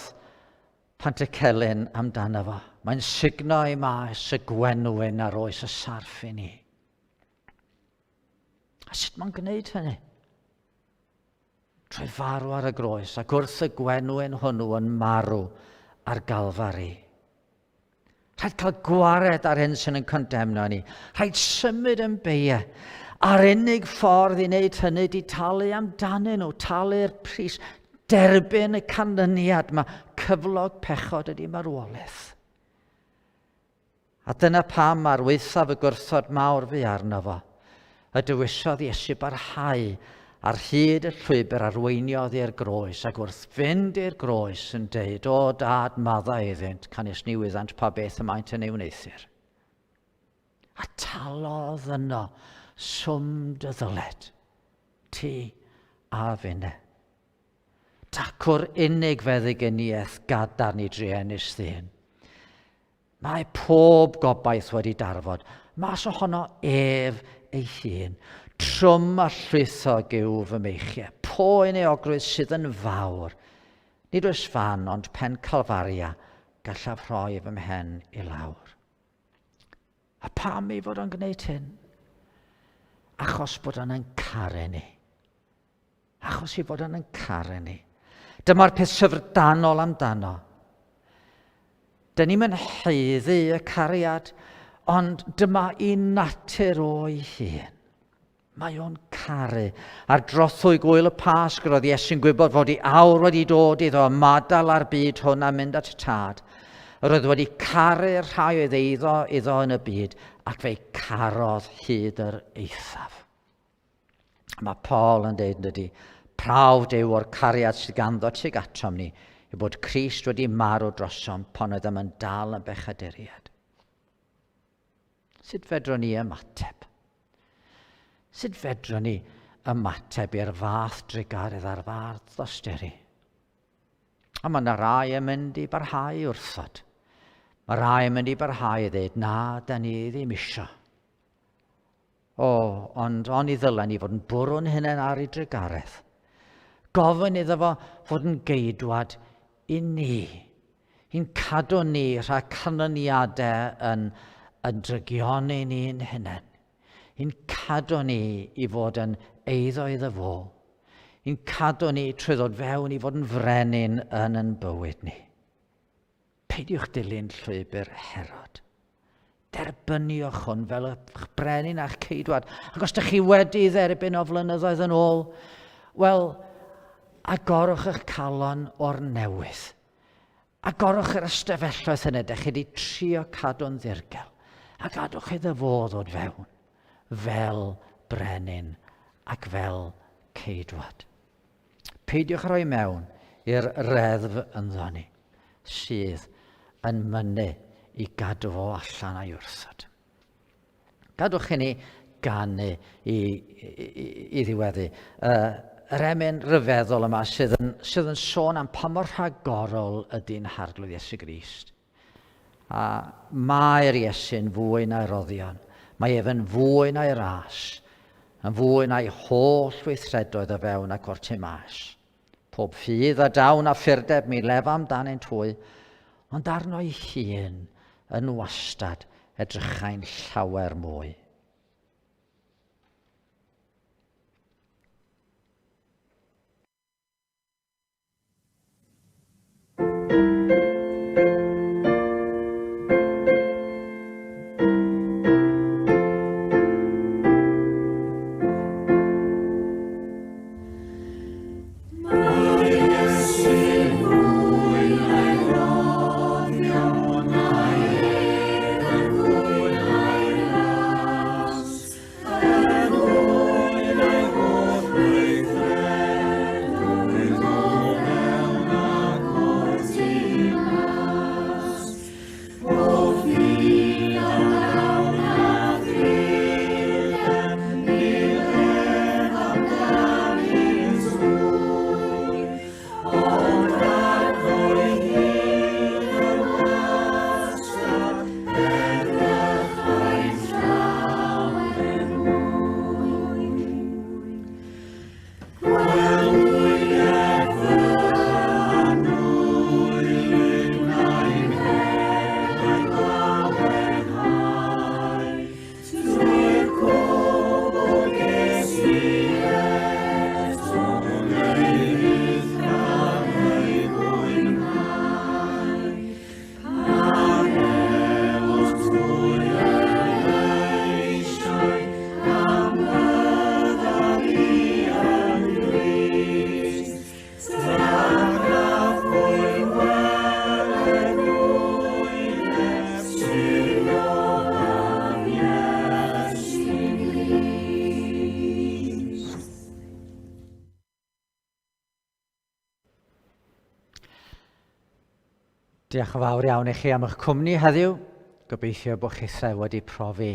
Pantycelyn amdano fo? Mae'n sugno i maes y gwenwyn ar oes y sarff i ni. A sut mae'n gwneud hynny? Trwy farw ar y groes ac wrth y gwenwyn hwnnw yn marw ar galfari. Rhaid cael gwared ar hyn sy'n condemno ni. Rhaid symud yn beiau. A'r unig ffordd i wneud hynny di talu amdanyn nhw, talu'r pris, derbyn y canlyniad mae cyflog pechod ydi marwolaeth. A dyna pam mae'r weithaf y gwrthod mawr fi arno fo. Y dywisodd Iesu barhau ar hyd y llwybr arweiniodd i'r groes ac wrth fynd i'r groes yn deud, o dad maddau iddynt, canis ni wyddant pa beth y maent yn ei wneithir. A talodd yno swm dy ddyled, ti a finne. Dacwr unig feddyginiaeth gadarn i druenus ddyn. Mae pob gobaith wedi darfod, mas ohono ef ei hun, trwm a llwythog yw fy meichiau, poen ei ogrwydd sydd yn fawr, nid oes fan ond pen Calfaria gallaf rhoi fy mhen i lawr. A pam ei fod o'n gwneud hyn? Achos bod o'n yn caru ni. Achos ei fod o'n yn caru ni. Dyma'r peth syfrdanol amdano. Dyn ni'n haeddu y cariad, ond dyma i natur o'i hun. Mae o'n caru. Ar drothwy gwyl y Pasg roedd Iesu'n gwybod fod ei awr wedi dod iddo madal ar byd hwn a mynd at y tad. Roedd wedi caru'r rhai oedd iddo yn y byd ac fe'i carodd hyd yr eithaf. Mae Paul yn deud ydy, prawd yw o'r cariad sydd ganddo tuag atom ni, yw bod Crist wedi marw drosom pan oedd yn dal yn bechaduriad. Sut fedrwn ni ymateb? Sut fedrwn ni ymateb i'r fath drigarydd a'r fath ddosteri? A mae yna rai yn mynd i barhau wrthod. Mae rai yn mynd i barhau i ddweud, na, da ni ddim isio. Ond i ddylen ni fod yn bwrw'n hynny ar ei drigaredd. Gofyn iddo fo fod yn geidwad i ni. I'n cadw ni rhag canlyniadau yn drygioni ni'n hunain. I'n cadw ni i fod yn eiddo iddo fo. I'n cadw ni trwy ddod fewn i fod yn frenin yn bywyd ni. Peidiwch dilyn llwybr Herod. Derbyniwch hwn fel eich brenin a'ch ceidwad. Ac os ydych chi wedi dderbyn o flynyddoedd yn ôl, wel, agorwch eich calon o'r newydd. Agorwch yr ystafelloedd hynny, ydych chi wedi trio cadw'n ddirgel. A gadwch iddo fo ddod fewn, fel brenin ac fel ceidwad. Peidiwch roi mewn i'r reddf ynddo ni, sydd yn mynnu i gadw fo allan a'i wrthod. Gadwch i ni ganu i ddiweddu. Yr emyn ryfeddol yma sydd yn sôn am pa mor rhagorol ydy'n harglwydd Iesu Grist. A mae'r Iesu'n fwy na'i roddion. Mae ef yn fwy na'i ras. Yn fwy na'i holl weithredoedd o fewn ac o'r tu mas. Pob ffydd a dawn a ffurdeb mi lefa amdan ein twy, ond arno ei hun yn wastad edrychau'n llawer mwy. Diolch yn fawr iawn i chi am eich cwmni heddiw. Gobeithio bod chi wedi profi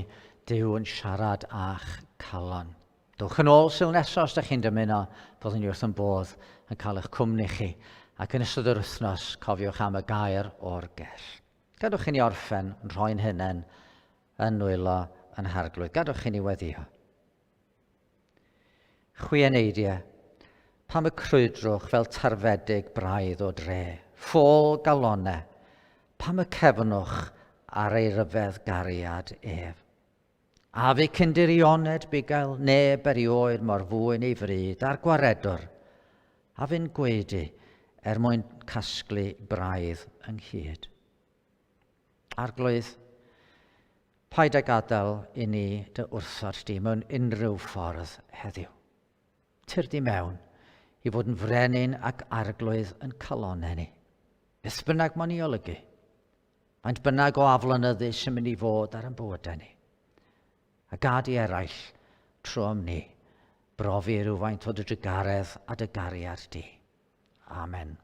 Duw yn siarad a'ch calon. Dwch yn ôl syl nesaf os ydych chi'n dymuno, byddwn ni wrth yn bodd yn cael eich cwmni chi. Ac yn ystod yr wythnos, cofiwch am y gair o'r gell. Gadwch i ni orffen yn rhoi'n hunain yn nwylo yn harglwydd. Gadwch i ni weddio. Chwieneidiau, pam y crwydrwch fel tarfedig braidd o dre, ffôl galonau, pam y cefnwch ar ei ryfedd gariad ef. A fe cyndir Ioned bugail, neb erioed mor fwy neu fryd, a'r gwaredwr, a fy'n gwedu mwyn casglu braidd ynghyd. Arglwydd, paid a gadael i ni dy wrthod di mewn unrhyw ffordd heddiw. Tyr di mewn i fod yn frenin ac arglwydd yn calonau ni. Beth bynnag mo'n i olygu. Maent bynnag o aflonyddu sy'n mynd i fod ar ein bywydau ni. A gad i eraill trwm ni brofi rhywfaint o dy drygaredd a dy gariad di. Amen.